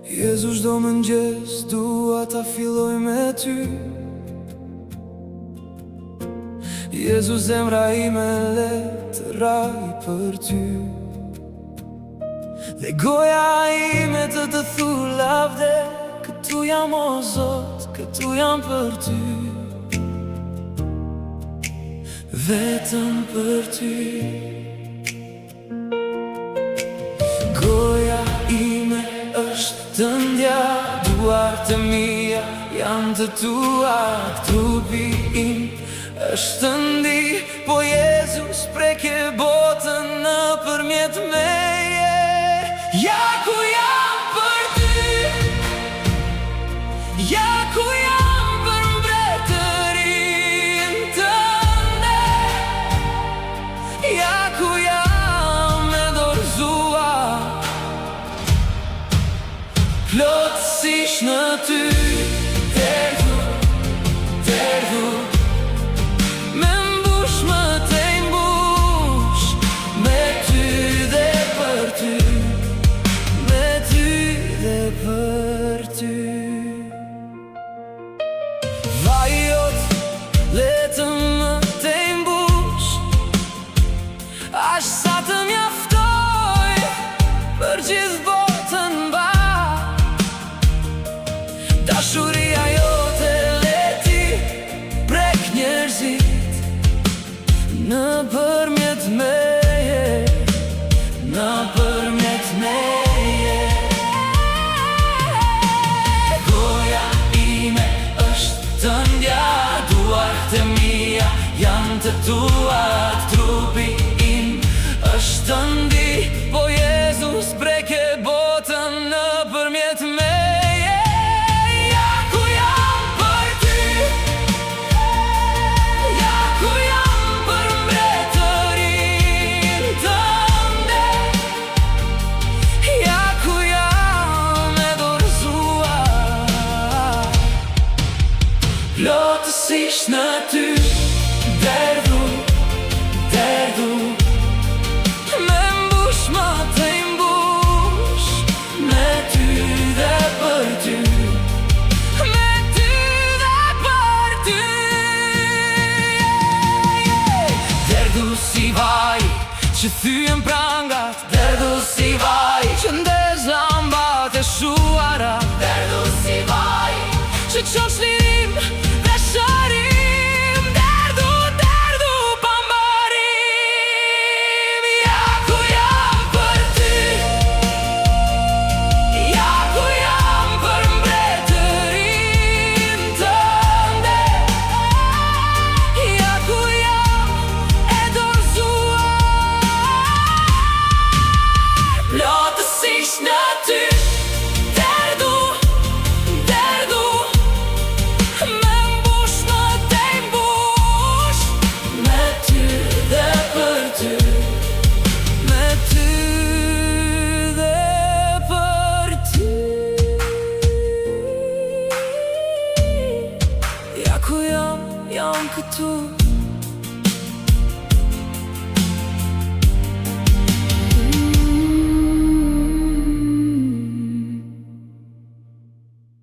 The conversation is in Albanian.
Jezu, çdo mëngjes dua ta filloj me ty. Jezu, zemra ime le të raj për ty. Dhe goja ime të thuj lavde, këtu jam o Zot, këtu jam për ty. Vetëm për ty. Goja ime është të ndja, duart e mia janë të tua. Trupi im është të ndi, po Jezus preke botën nëpërmjet meje. Ja ku jam për ty, ja ku jam për mbretërinë tënde, ja ku jam me dorëzuar plotësisht në ty. Erdhur me mbush më te mbush, me ty dhe për ty, me ty dhe për ty. Vaji jot le të më te mbush, aq sa të mjaftoj për gjithë botën mba. Dashuria jote le ti prek njerëzit nëpërmjet meje, nëpërmjet meje. Goja ime është të ndja, duart e mia janë të tua. Trupi im është të ndi, po Jezus preke botën nëpërmjet meje. Plotësisht në ty.